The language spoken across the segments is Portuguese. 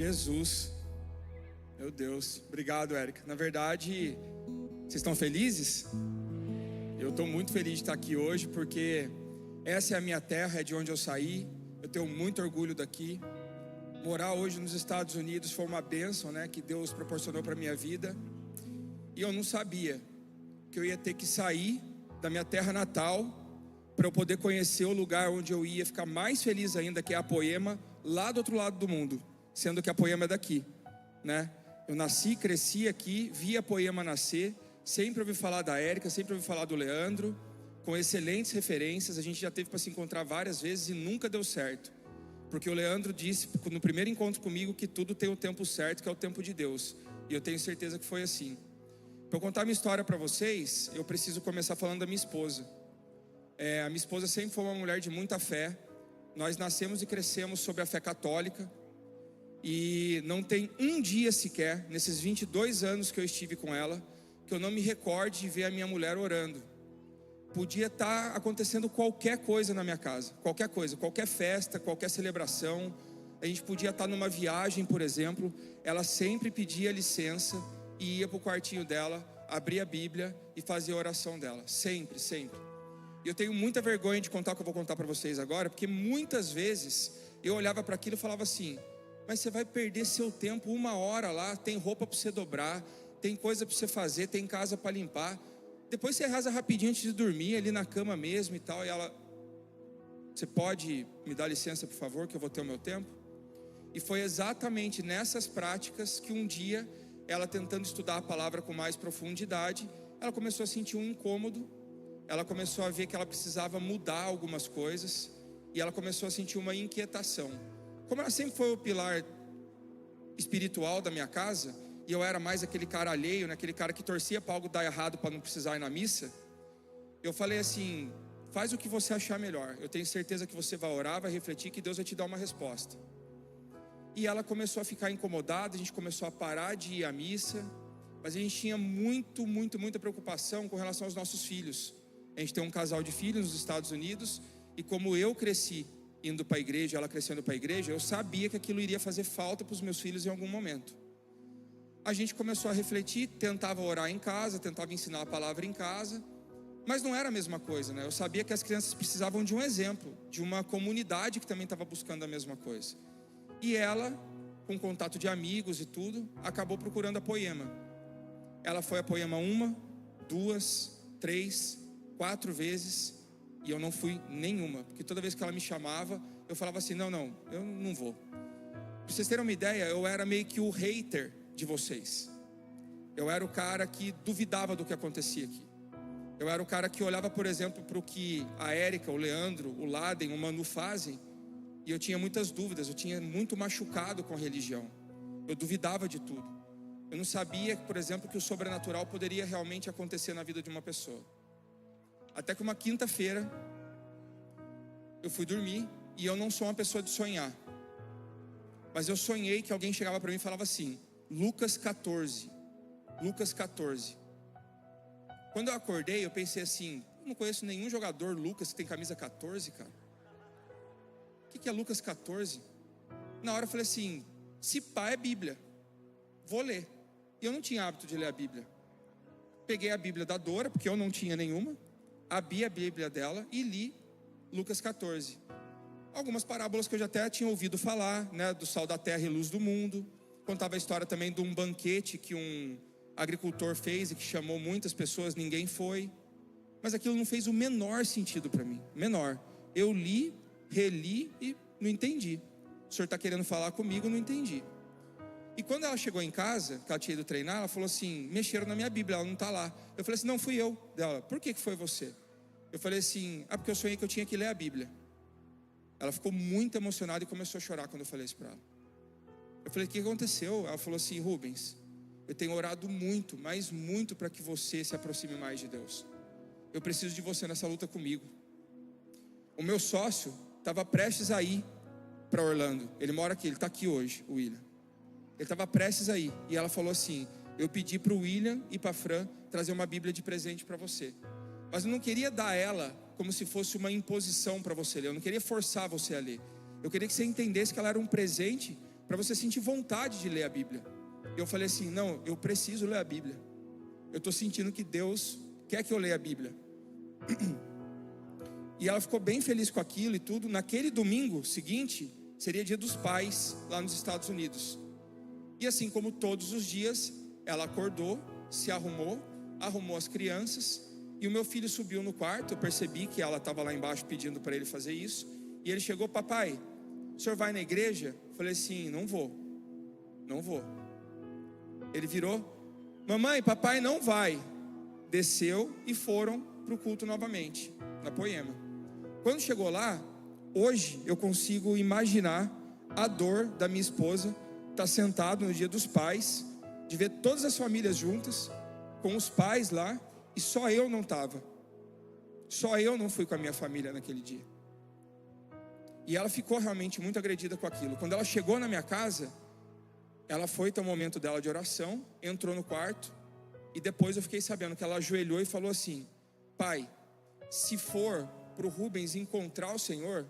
Jesus, meu Deus, obrigado, Érica. Na verdade, vocês estão felizes? Eu estou muito feliz de estar aqui hoje, porque essa é a minha terra, é de onde eu saí. Eu tenho muito orgulho daqui. Morar hoje nos Estados Unidos foi uma bênção, né, que Deus proporcionou para a minha vida. E eu não sabia que eu ia ter que sair da minha terra natal para eu poder conhecer o lugar onde eu ia ficar mais feliz ainda, que é a Poema, lá do outro lado do mundo, sendo que a Poema é daqui, né? Eu nasci, cresci aqui, vi a Poema nascer, sempre ouvi falar da Érica, sempre ouvi falar do Leandro, com excelentes referências. A gente já teve para se encontrar várias vezes e nunca deu certo, porque o Leandro disse no primeiro encontro comigo que tudo tem o tempo certo, que é o tempo de Deus, e eu tenho certeza que foi assim. Para eu contar minha história para vocês, eu preciso começar falando da minha esposa. A minha esposa sempre foi uma mulher de muita fé. Nós nascemos e crescemos sob a fé católica. E não tem um dia sequer, nesses 22 anos que eu estive com ela, que eu não me recorde de ver a minha mulher orando. Podia estar acontecendo qualquer coisa na minha casa, qualquer coisa, qualquer festa, qualquer celebração. A gente podia estar numa viagem, por exemplo. Ela sempre pedia licença e ia para o quartinho dela, abria a Bíblia e fazia a oração dela, sempre, sempre. E eu tenho muita vergonha de contar o que eu vou contar para vocês agora, porque muitas vezes eu olhava para aquilo e falava assim: mas você vai perder seu tempo 1 hora lá, tem roupa para você dobrar, tem coisa para você fazer, tem casa para limpar, depois você reza rapidinho antes de dormir, ali na cama mesmo e tal. E ela: você pode me dar licença, por favor, que eu vou ter o meu tempo? E foi exatamente nessas práticas que um dia, ela tentando estudar a palavra com mais profundidade, ela começou a sentir um incômodo. Ela começou a ver que ela precisava mudar algumas coisas, e ela começou a sentir uma inquietação. Como ela sempre foi o pilar espiritual da minha casa, e eu era mais aquele cara alheio, né, aquele cara que torcia para algo dar errado para não precisar ir na missa, eu falei assim: faz o que você achar melhor, eu tenho certeza que você vai orar, vai refletir, que Deus vai te dar uma resposta. E ela começou a ficar incomodada, a gente começou a parar de ir à missa, mas a gente tinha muita preocupação com relação aos nossos filhos. A gente tem um casal de filhos nos Estados Unidos, e como eu cresci indo para a igreja, ela crescendo para a igreja, eu sabia que aquilo iria fazer falta para os meus filhos em algum momento. A gente começou a refletir, tentava orar em casa, tentava ensinar a palavra em casa, mas não era a mesma coisa, né? Eu sabia que as crianças precisavam de um exemplo, de uma comunidade que também estava buscando a mesma coisa. E ela, com contato de amigos e tudo, acabou procurando a Poema. Ela foi a Poema 1, 2, 3, 4 vezes, e eu não fui nenhuma, porque toda vez que ela me chamava, eu falava assim: não, eu não vou. Pra vocês terem uma ideia, eu era meio que o hater de vocês. Eu era o cara que duvidava do que acontecia aqui. Eu era o cara que olhava, por exemplo, para o que a Érica, o Leandro, o Laden, o Manu fazem, e eu tinha muitas dúvidas, eu tinha muito machucado com a religião. Eu duvidava de tudo. Eu não sabia, por exemplo, que o sobrenatural poderia realmente acontecer na vida de uma pessoa. Até que uma quinta-feira eu fui dormir, e eu não sou uma pessoa de sonhar, mas eu sonhei que alguém chegava para mim e falava assim: Lucas 14, Lucas 14. Quando eu acordei, eu pensei assim: eu não conheço nenhum jogador Lucas que tem camisa 14, cara. O que é Lucas 14? Na hora eu falei assim: se pá é Bíblia, vou ler. E eu não tinha hábito de ler a Bíblia. Peguei a Bíblia da Dora, porque eu não tinha nenhuma, abri a Bíblia dela e li Lucas 14. Algumas parábolas que eu já até tinha ouvido falar, né, do sal da terra e luz do mundo. Contava a história também de um banquete que um agricultor fez e que chamou muitas pessoas, ninguém foi. Mas aquilo não fez o menor sentido para mim, menor. Eu li, reli e não entendi. O senhor está querendo falar comigo, não entendi. E quando ela chegou em casa, que ela tinha ido treinar, ela falou assim: mexeram na minha Bíblia, ela não está lá. Eu falei assim: não, fui eu. Dela: por que foi você? Eu falei assim: porque eu sonhei que eu tinha que ler a Bíblia. Ela ficou muito emocionada e começou a chorar quando eu falei isso para ela. Eu falei: o que aconteceu? Ela falou assim: Rubens, eu tenho orado muito, mas muito, para que você se aproxime mais de Deus. Eu preciso de você nessa luta comigo. O meu sócio estava prestes a ir para Orlando. Ele mora aqui, ele está aqui hoje, o William. Ele estava prestes a ir, e ela falou assim: eu pedi para o William e para a Fran trazer uma Bíblia de presente para você, mas eu não queria dar ela como se fosse uma imposição para você ler. Eu não queria forçar você a ler. Eu queria que você entendesse que ela era um presente para você sentir vontade de ler a Bíblia. Eu falei assim, não, eu preciso ler a Bíblia. Eu estou sentindo que Deus quer que eu leia a Bíblia. E ela ficou bem feliz com aquilo e tudo. Naquele domingo seguinte, seria dia dos pais lá nos Estados Unidos. E assim como todos os dias, ela acordou, se arrumou as crianças, e o meu filho subiu no quarto. Eu percebi que ela estava lá embaixo pedindo para ele fazer isso. E ele chegou, papai, o senhor vai na igreja? Eu falei assim, não vou. Ele virou, mamãe, papai não vai. Desceu e foram para o culto novamente, na Poema. Quando chegou lá, hoje eu consigo imaginar a dor da minha esposa, estar sentado no dia dos pais, de ver todas as famílias juntas, com os pais lá, e só eu não estava. Só eu não fui com a minha família naquele dia. E ela ficou realmente muito agredida com aquilo. Quando ela chegou na minha casa, ela foi ter um momento dela de oração, entrou no quarto, e depois eu fiquei sabendo que ela ajoelhou e falou assim, pai, se for para o Rubens encontrar o Senhor,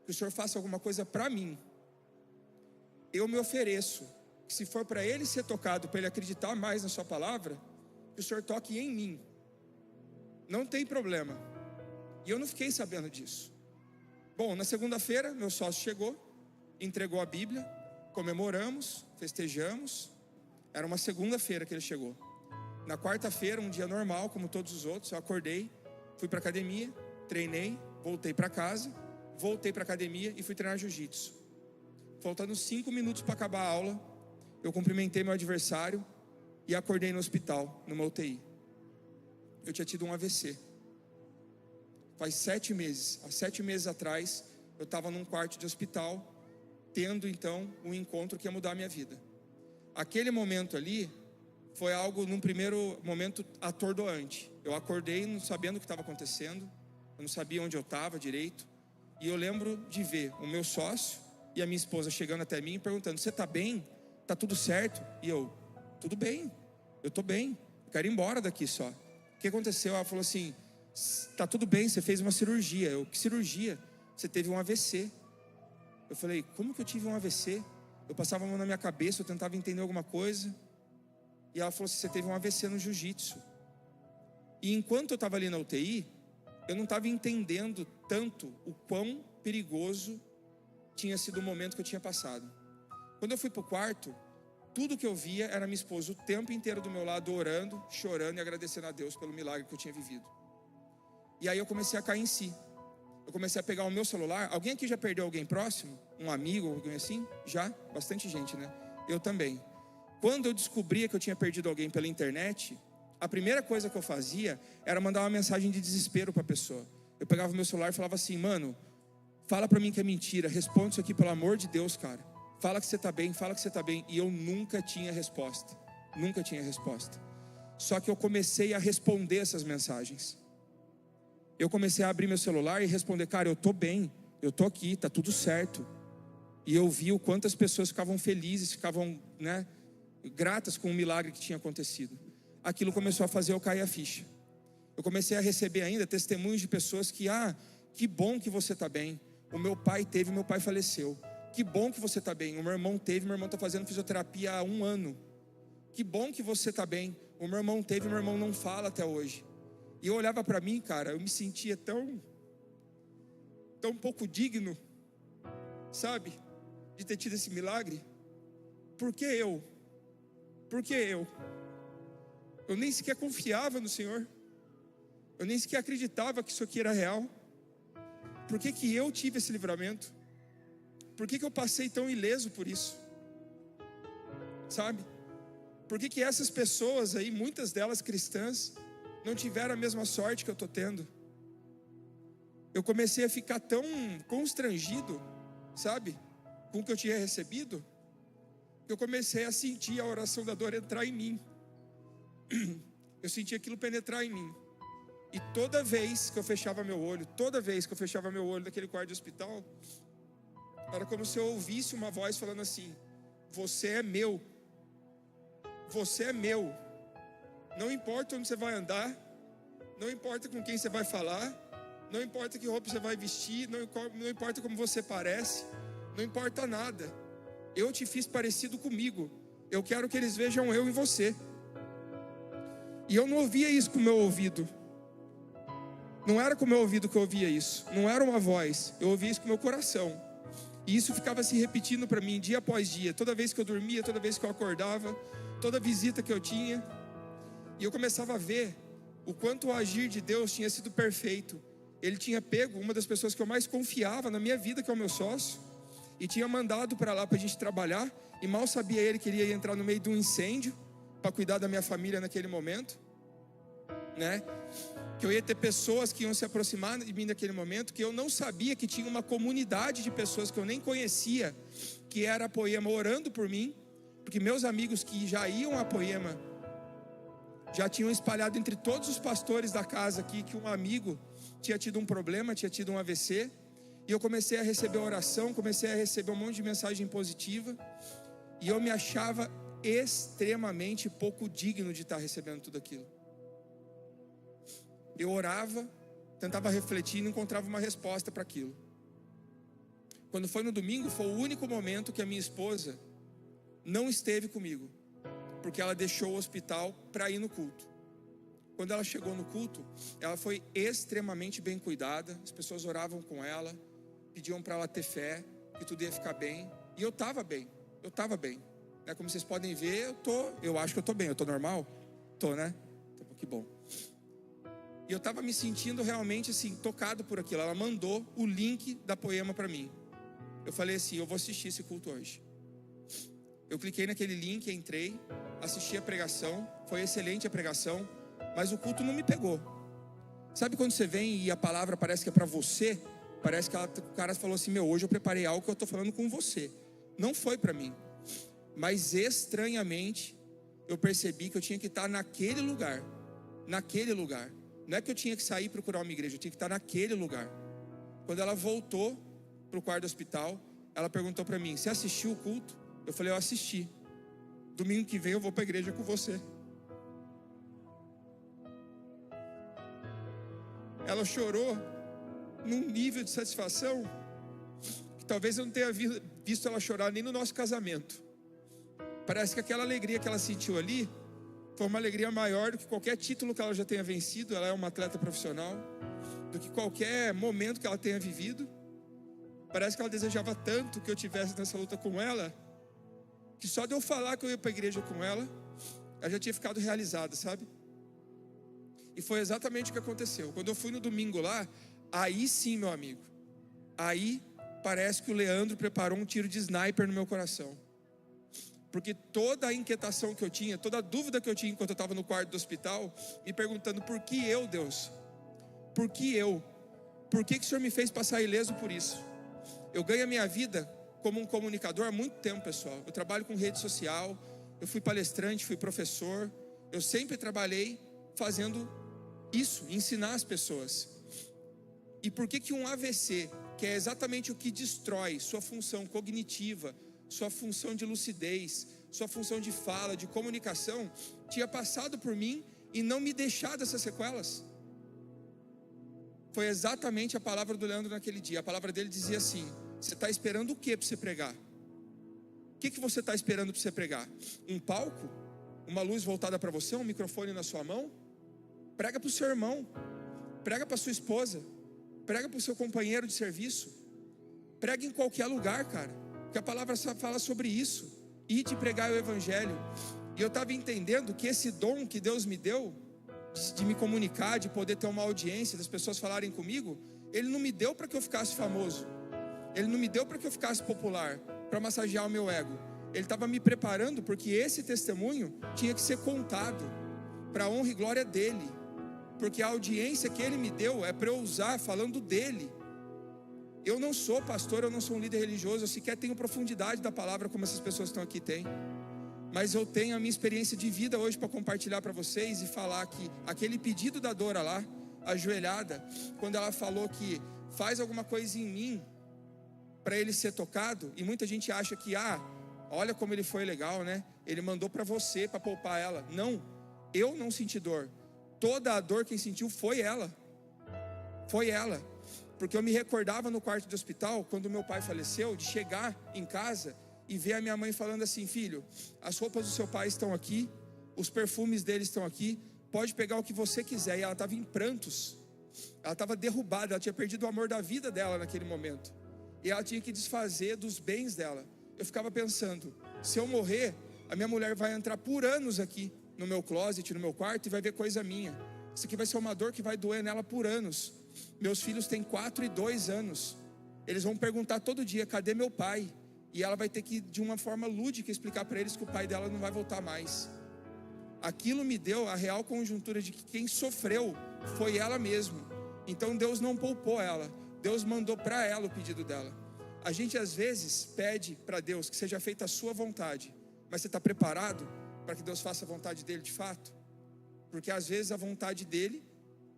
que o Senhor faça alguma coisa para mim. Eu me ofereço, que se for para ele ser tocado, para ele acreditar mais na sua palavra, que o Senhor toque em mim. Não tem problema. E eu não fiquei sabendo disso. Bom, na segunda-feira, meu sócio chegou, entregou a Bíblia, comemoramos, festejamos. Era uma segunda-feira que ele chegou. Na quarta-feira, um dia normal, como todos os outros, eu acordei, fui para a academia, treinei, voltei para casa, voltei para a academia e fui treinar jiu-jitsu. Faltando 5 minutos para acabar a aula, eu cumprimentei meu adversário e acordei no hospital, numa UTI. Eu tinha tido um AVC. Faz 7 meses. Há 7 meses atrás, eu estava num quarto de hospital, tendo então um encontro que ia mudar a minha vida. Aquele momento ali foi algo, num primeiro momento, atordoante. Eu acordei não sabendo o que estava acontecendo, eu não sabia onde eu estava direito. E eu lembro de ver o meu sócio e a minha esposa chegando até mim e perguntando, você está bem? Está tudo certo? E eu, tudo bem, eu estou bem, eu quero ir embora daqui só. O que aconteceu? Ela falou assim, está tudo bem, você fez uma cirurgia. Eu, que cirurgia? Você teve um AVC. Eu falei, como que eu tive um AVC? Eu passava a mão na minha cabeça, eu tentava entender alguma coisa. E ela falou assim, você teve um AVC no jiu-jitsu. E enquanto eu estava ali na UTI, eu não estava entendendo tanto o quão perigoso tinha sido o momento que eu tinha passado. Quando eu fui para o quarto, tudo que eu via era minha esposa o tempo inteiro do meu lado, orando, chorando e agradecendo a Deus pelo milagre que eu tinha vivido. E aí eu comecei a cair em si. Eu comecei a pegar o meu celular. Alguém aqui já perdeu alguém próximo? Um amigo, alguém assim? Já? Bastante gente, né? Eu também. Quando eu descobria que eu tinha perdido alguém pela internet, a primeira coisa que eu fazia era mandar uma mensagem de desespero para a pessoa. Eu pegava o meu celular e falava assim, mano, fala para mim que é mentira, responde isso aqui pelo amor de Deus, cara. Fala que você está bem, fala que você está bem. E eu nunca tinha resposta. Nunca tinha resposta. Só que eu comecei a responder essas mensagens. Eu comecei a abrir meu celular e responder, cara, eu estou bem, eu estou aqui, está tudo certo. E eu vi o quanto as pessoas ficavam felizes, ficavam, né, gratas com o milagre que tinha acontecido. Aquilo começou a fazer eu cair a ficha. Eu comecei a receber ainda testemunhos de pessoas que, que bom que você está bem. O meu pai teve, meu pai faleceu. Que bom que você está bem. O meu irmão teve, meu irmão está fazendo fisioterapia há 1 ano. Que bom que você está bem. O meu irmão teve, meu irmão não fala até hoje. E eu olhava para mim, cara, eu me sentia tão pouco digno, sabe, de ter tido esse milagre. Por que eu? Por que eu? Eu nem sequer confiava no Senhor. Eu nem sequer acreditava que isso aqui era real. Por que que eu tive esse livramento? Por que que eu passei tão ileso por isso? Sabe? Por que que essas pessoas aí, muitas delas cristãs, não tiveram a mesma sorte que eu estou tendo? Eu comecei a ficar tão constrangido, sabe, com o que eu tinha recebido, que eu comecei a sentir a oração da dor entrar em mim. Eu senti aquilo penetrar em mim. E toda vez que eu fechava meu olho, naquele quarto de hospital, era como se eu ouvisse uma voz falando assim, você é meu. Você é meu. Não importa onde você vai andar, não importa com quem você vai falar, não importa que roupa você vai vestir, não importa como você parece, não importa nada. Eu te fiz parecido comigo. Eu quero que eles vejam eu em você. E eu não ouvia isso com o meu ouvido. Não era com o meu ouvido que eu ouvia isso. Não era uma voz. Eu ouvia isso com o meu coração. E isso ficava se repetindo para mim dia após dia. Toda vez que eu dormia, toda vez que eu acordava, toda visita que eu tinha. E eu começava a ver o quanto o agir de Deus tinha sido perfeito. Ele tinha pego uma das pessoas que eu mais confiava na minha vida, que é o meu sócio, e tinha mandado para lá para a gente trabalhar. E mal sabia ele que ele ia entrar no meio de um incêndio para cuidar da minha família naquele momento, né? Que eu ia ter pessoas que iam se aproximar de mim naquele momento, que eu não sabia que tinha uma comunidade de pessoas que eu nem conhecia, que era a Poema, orando por mim, porque meus amigos que já iam a Poema já tinham espalhado entre todos os pastores da casa aqui que um amigo tinha tido um problema, tinha tido um AVC, e eu comecei a receber oração, comecei a receber um monte de mensagem positiva, e eu me achava extremamente pouco digno de estar recebendo tudo aquilo. Eu orava, tentava refletir e não encontrava uma resposta para aquilo. Quando foi no domingo, foi o único momento que a minha esposa não esteve comigo, porque ela deixou o hospital para ir no culto. Quando ela chegou no culto, ela foi extremamente bem cuidada. As pessoas oravam com ela, pediam para ela ter fé, que tudo ia ficar bem. E eu estava bem, Como vocês podem ver, eu acho que eu estou bem. Eu estou normal? Estou, né? Que bom. E eu estava me sentindo realmente assim, tocado por aquilo. Ela mandou o link da Poema para mim. Eu falei assim, eu vou assistir esse culto hoje. Eu cliquei naquele link, entrei, assisti a pregação. Foi excelente a pregação, mas o culto não me pegou. Sabe quando você vem e a palavra parece que é para você? Parece que o cara falou assim, hoje eu preparei algo que eu estou falando com você. Não foi para mim. Mas estranhamente, eu percebi que eu tinha que estar naquele lugar. Naquele lugar. Não é que eu tinha que sair e procurar uma igreja, eu tinha que estar naquele lugar. Quando ela voltou para o quarto do hospital, ela perguntou para mim, você assistiu o culto? Eu falei, eu assisti. Domingo que vem eu vou para a igreja com você. Ela chorou num nível de satisfação que talvez eu não tenha visto ela chorar nem no nosso casamento. Parece que aquela alegria que ela sentiu ali foi uma alegria maior do que qualquer título que ela já tenha vencido. Ela é uma atleta profissional. Do que qualquer momento que ela tenha vivido. Parece que ela desejava tanto que eu tivesse nessa luta com ela, que só de eu falar que eu ia para a igreja com ela já tinha ficado realizada, sabe? E foi exatamente o que aconteceu. Quando eu fui no domingo lá, aí sim, meu amigo, aí parece que o Leandro preparou um tiro de sniper no meu coração. Porque toda a inquietação que eu tinha, toda a dúvida que eu tinha enquanto eu estava no quarto do hospital, me perguntando por que eu, Deus? Por que eu? Por que o Senhor me fez passar ileso por isso? Eu ganho a minha vida como um comunicador há muito tempo, pessoal. Eu trabalho com rede social, eu fui palestrante, fui professor. Eu sempre trabalhei fazendo isso, ensinar as pessoas. E por que um AVC, que é exatamente o que destrói sua função cognitiva, sua função de lucidez, sua função de fala, de comunicação, tinha passado por mim e não me deixado essas sequelas? Foi exatamente a palavra do Leandro naquele dia. A palavra dele dizia assim, você está esperando o que para você pregar? O que você está esperando para você pregar? Um palco? Uma luz voltada para você? Um microfone na sua mão? Prega para o seu irmão, prega para a sua esposa, prega para o seu companheiro de serviço, prega em qualquer lugar, cara, porque a palavra só fala sobre isso, e de pregar o evangelho. E eu estava entendendo que esse dom que Deus me deu, de me comunicar, de poder ter uma audiência, das pessoas falarem comigo, Ele não me deu para que eu ficasse famoso, Ele não me deu para que eu ficasse popular, para massagear o meu ego. Ele estava me preparando porque esse testemunho tinha que ser contado para a honra e glória dele, porque a audiência que Ele me deu é para eu usar falando dele. Eu não sou pastor, eu não sou um líder religioso, eu sequer tenho profundidade da palavra como essas pessoas que estão aqui têm, mas eu tenho a minha experiência de vida hoje para compartilhar para vocês e falar que aquele pedido da Dora lá, ajoelhada, quando ela falou que faz alguma coisa em mim para ele ser tocado, e muita gente acha que, olha como ele foi legal, né? Ele mandou para você, para poupar ela. Não, eu não senti dor. Toda a dor quem sentiu foi ela. Foi ela. Porque eu me recordava no quarto de hospital, quando meu pai faleceu, de chegar em casa e ver a minha mãe falando assim: filho, as roupas do seu pai estão aqui, os perfumes dele estão aqui, pode pegar o que você quiser. E ela estava em prantos, ela estava derrubada, ela tinha perdido o amor da vida dela naquele momento, e ela tinha que desfazer dos bens dela. Eu ficava pensando: se eu morrer, a minha mulher vai entrar por anos aqui no meu closet, no meu quarto, e vai ver coisa minha. Isso aqui vai ser uma dor que vai doer nela por anos. Meus filhos têm 4 e 2 anos. Eles vão perguntar todo dia: cadê meu pai? E ela vai ter que, de uma forma lúdica, explicar para eles que o pai dela não vai voltar mais. Aquilo me deu a real conjuntura de que quem sofreu foi ela mesma. Então Deus não poupou ela, Deus mandou para ela o pedido dela. A gente às vezes pede para Deus que seja feita a sua vontade, mas você está preparado para que Deus faça a vontade dele de fato? Porque às vezes a vontade dele,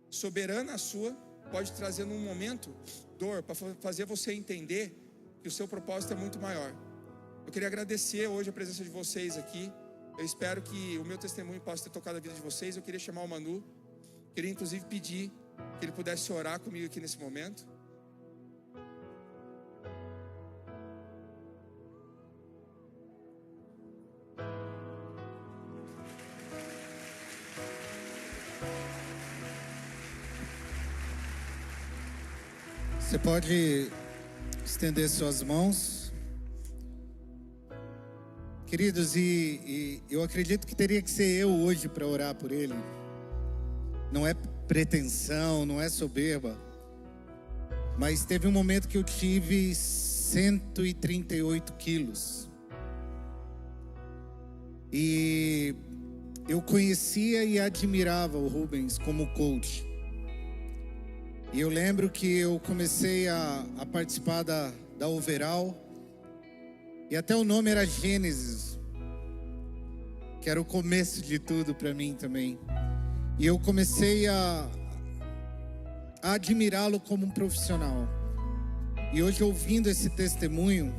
soberana a sua, pode trazer num momento dor, para fazer você entender que o seu propósito é muito maior. Eu queria agradecer hoje a presença de vocês aqui. Eu espero que o meu testemunho possa ter tocado a vida de vocês. Eu queria chamar o Manu, queria inclusive pedir que ele pudesse orar comigo aqui nesse momento. Você pode estender suas mãos. Queridos, e eu acredito que teria que ser eu hoje para orar por ele. Não é pretensão, não é soberba. Mas teve um momento que eu tive 138 quilos. E eu conhecia e admirava o Rubens como coach. E eu lembro que eu comecei a participar da Overall. E até o nome era Gênesis, que era o começo de tudo para mim também. E eu comecei a admirá-lo como um profissional. E hoje, ouvindo esse testemunho,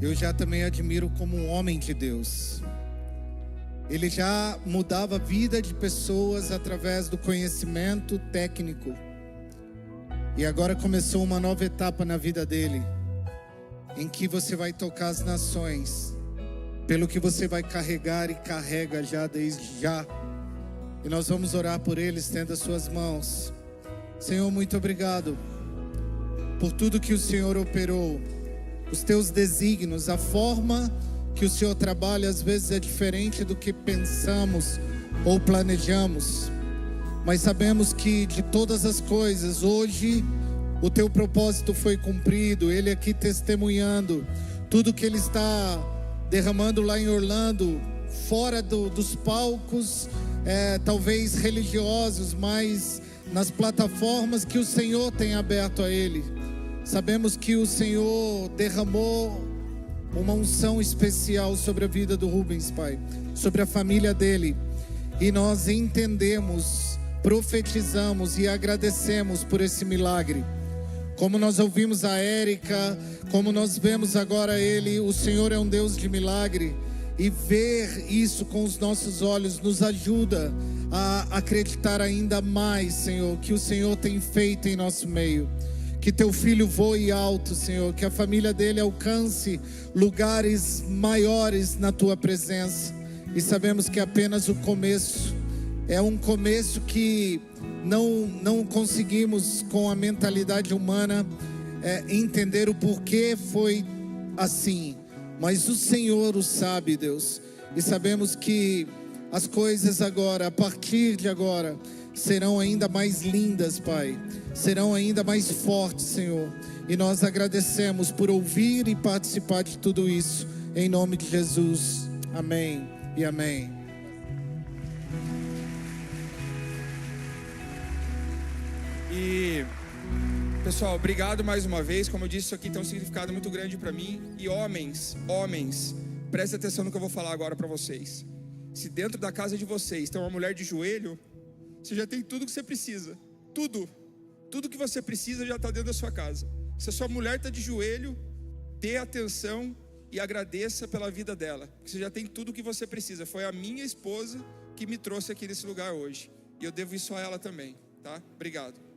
eu já também admiro como um homem de Deus. Ele já mudava a vida de pessoas através do conhecimento técnico. E agora começou uma nova etapa na vida dele, em que você vai tocar as nações, pelo que você vai carregar e carrega já desde já. E nós vamos orar por ele, estenda as suas mãos. Senhor, muito obrigado por tudo que o Senhor operou, os teus desígnios, a forma que o Senhor trabalha às vezes é diferente do que pensamos ou planejamos, mas sabemos que de todas as coisas, hoje o teu propósito foi cumprido. Ele aqui testemunhando tudo que ele está derramando lá em Orlando, fora dos palcos, talvez religiosos, mas nas plataformas que o Senhor tem aberto a ele. Sabemos que o Senhor derramou uma unção especial sobre a vida do Rubens, Pai, sobre a família dele, e nós entendemos, profetizamos e agradecemos por esse milagre. Como nós ouvimos a Érica, como nós vemos agora ele, o Senhor é um Deus de milagre, e ver isso com os nossos olhos nos ajuda a acreditar ainda mais, Senhor, que o Senhor tem feito em nosso meio. Que teu filho voe alto, Senhor, que a família dele alcance lugares maiores na tua presença. E sabemos que é apenas o começo, é um começo que não conseguimos com a mentalidade humana entender o porquê foi assim, mas o Senhor o sabe, Deus, e sabemos que as coisas agora, a partir de agora, serão ainda mais lindas, Pai, serão ainda mais fortes, Senhor, e nós agradecemos por ouvir e participar de tudo isso, em nome de Jesus, amém e amém. E pessoal, obrigado mais uma vez. Como eu disse, isso aqui tem um significado muito grande para mim. E homens, prestem atenção no que eu vou falar agora para vocês. Se dentro da casa de vocês tem uma mulher de joelho, você já tem tudo que você precisa. Tudo que você precisa já está dentro da sua casa. Se a sua mulher está de joelho, dê atenção e agradeça pela vida dela, porque você já tem tudo que você precisa. Foi a minha esposa que me trouxe aqui nesse lugar hoje, e eu devo isso a ela também, tá? Obrigado.